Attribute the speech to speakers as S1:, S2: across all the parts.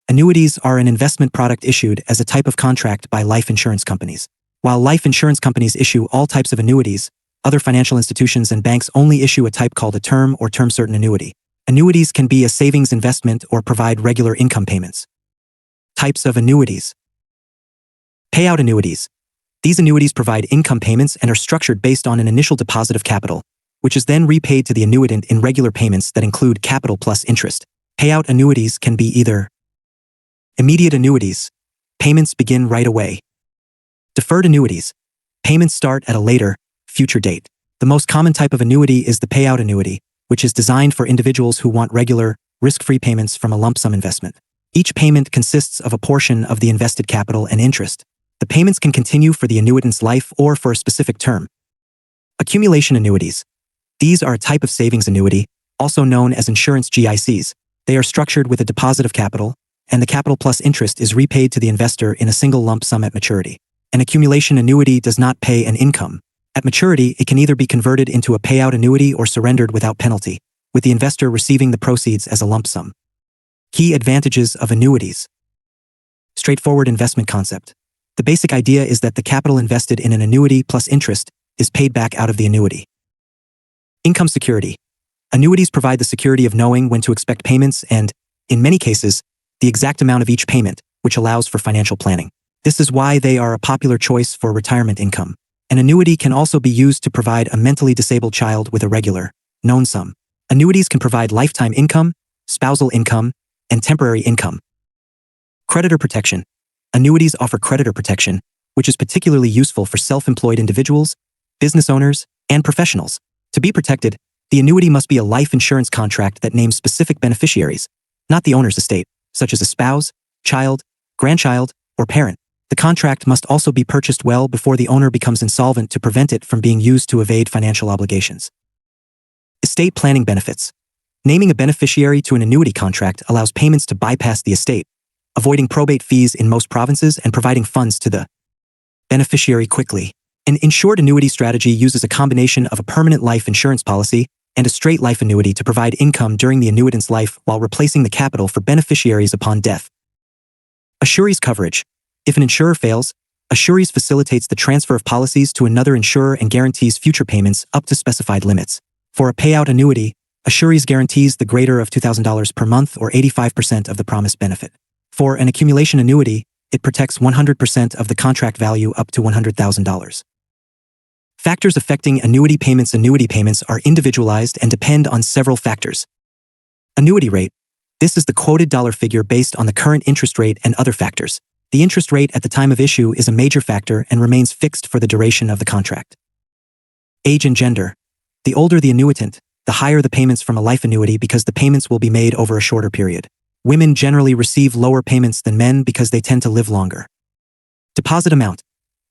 S1: Annuities are an investment product issued as a type of contract by life insurance companies. While life insurance companies issue all types of annuities, other financial institutions and banks only issue a type called a term or term certain annuity. Annuities can be a savings investment or provide regular income payments. Types of annuities. Payout annuities. These annuities provide income payments and are structured based on an initial deposit of capital, which is then repaid to the annuitant in regular payments that include capital plus interest. Payout annuities can be either immediate annuities. Payments begin right away. Deferred annuities. Payments start at a later, future date. The most common type of annuity is the payout annuity, which is designed for individuals who want regular, risk-free payments from a lump sum investment. Each payment consists of a portion of the invested capital and interest. The payments can continue for the annuitant's life or for a specific term. Accumulation annuities. These are a type of savings annuity, also known as insurance GICs. They are structured with a deposit of capital, and the capital plus interest is repaid to the investor in a single lump sum at maturity. An accumulation annuity does not pay an income. At maturity, it can either be converted into a payout annuity or surrendered without penalty, with the investor receiving the proceeds as a lump sum. Key advantages of annuities. Straightforward investment concept. The basic idea is that the capital invested in an annuity plus interest is paid back out of the annuity. Income security. Annuities provide the security of knowing when to expect payments and, in many cases, the exact amount of each payment, which allows for financial planning. This is why they are a popular choice for retirement income. An annuity can also be used to provide a mentally disabled child with a regular, known sum. Annuities can provide lifetime income, spousal income, and temporary income. Creditor protection. Annuities offer creditor protection, which is particularly useful for self-employed individuals, business owners, and professionals. To be protected, the annuity must be a life insurance contract that names specific beneficiaries, not the owner's estate, such as a spouse, child, grandchild, or parent. The contract must also be purchased well before the owner becomes insolvent to prevent it from being used to evade financial obligations. Estate planning benefits. Naming a beneficiary to an annuity contract allows payments to bypass the estate, avoiding probate fees in most provinces and providing funds to the beneficiary quickly. An insured annuity strategy uses a combination of a permanent life insurance policy and a straight life annuity to provide income during the annuitant's life while replacing the capital for beneficiaries upon death. Assurees coverage. If an insurer fails, Assurees facilitates the transfer of policies to another insurer and guarantees future payments up to specified limits. For a payout annuity, Assurees guarantees the greater of $2,000 per month or 85% of the promised benefit. For an accumulation annuity, it protects 100% of the contract value up to $100,000. Factors affecting annuity payments. Annuity payments are individualized and depend on several factors. Annuity rate. This is the quoted dollar figure based on the current interest rate and other factors. The interest rate at the time of issue is a major factor and remains fixed for the duration of the contract. Age and gender. The older the annuitant, the higher the payments from a life annuity because the payments will be made over a shorter period. Women generally receive lower payments than men because they tend to live longer. Deposit amount.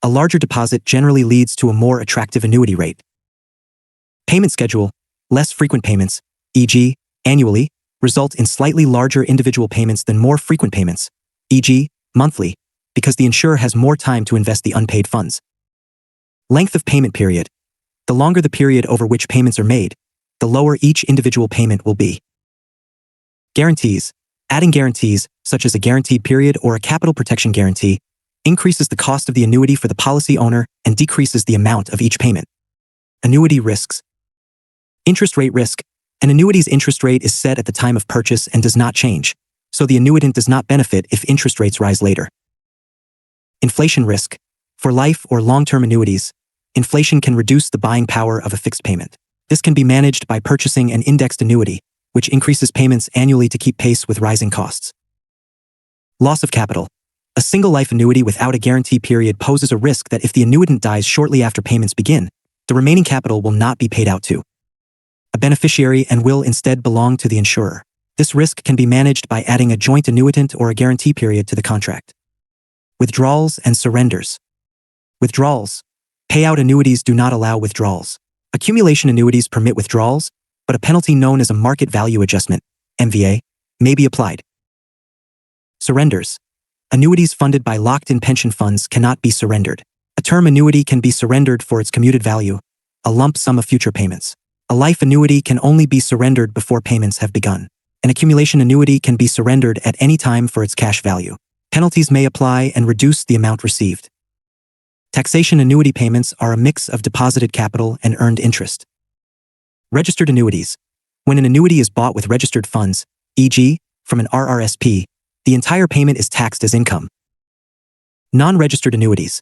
S1: A larger deposit generally leads to a more attractive annuity rate. Payment schedule. Less frequent payments, e.g., annually, result in slightly larger individual payments than more frequent payments, e.g., monthly, because the insurer has more time to invest the unpaid funds. Length of payment period. The longer the period over which payments are made, the lower each individual payment will be. Guarantees. Adding guarantees, such as a guaranteed period or a capital protection guarantee, increases the cost of the annuity for the policy owner and decreases the amount of each payment. Annuity risks. Interest rate risk. An annuity's interest rate is set at the time of purchase and does not change, so the annuitant does not benefit if interest rates rise later. Inflation risk. For life or long-term annuities, inflation can reduce the buying power of a fixed payment. This can be managed by purchasing an indexed annuity, which increases payments annually to keep pace with rising costs. Loss of capital. A single life annuity without a guarantee period poses a risk that if the annuitant dies shortly after payments begin, the remaining capital will not be paid out to a beneficiary and will instead belong to the insurer. This risk can be managed by adding a joint annuitant or a guarantee period to the contract. Withdrawals and surrenders. Withdrawals. Payout annuities do not allow withdrawals. Accumulation annuities permit withdrawals, but a penalty known as a market value adjustment, MVA, may be applied. Surrenders. Annuities funded by locked-in pension funds cannot be surrendered. A term annuity can be surrendered for its commuted value, a lump sum of future payments. A life annuity can only be surrendered before payments have begun. An accumulation annuity can be surrendered at any time for its cash value. Penalties may apply and reduce the amount received. Taxation annuity payments are a mix of deposited capital and earned interest. Registered annuities. When an annuity is bought with registered funds, e.g., from an RRSP, the entire payment is taxed as income. Non-registered annuities.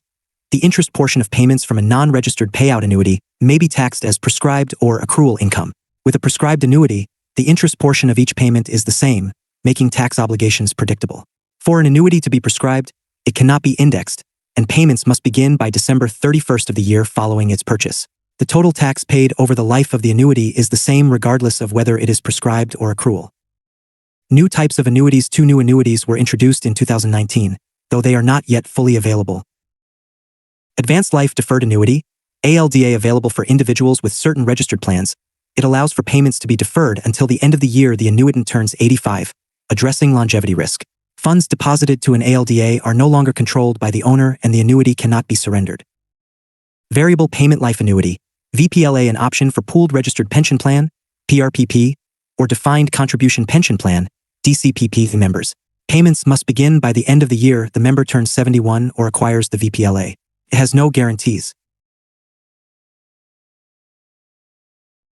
S1: The interest portion of payments from a non-registered payout annuity may be taxed as prescribed or accrual income. With a prescribed annuity, the interest portion of each payment is the same, making tax obligations predictable. For an annuity to be prescribed, it cannot be indexed, and payments must begin by December 31st of the year following its purchase. The total tax paid over the life of the annuity is the same regardless of whether it is prescribed or accrual. New types of annuities. 2 new annuities were introduced in 2019, though they are not yet fully available. Advanced Life Deferred Annuity, ALDA, available for individuals with certain registered plans. It allows for payments to be deferred until the end of the year the annuitant turns 85, addressing longevity risk. Funds deposited to an ALDA are no longer controlled by the owner and the annuity cannot be surrendered. Variable Payment Life Annuity, VPLA, an option for Pooled Registered Pension Plan, PRPP, or Defined Contribution Pension Plan, DCPP members. Payments must begin by the end of the year the member turns 71 or acquires the VPLA. It has no guarantees.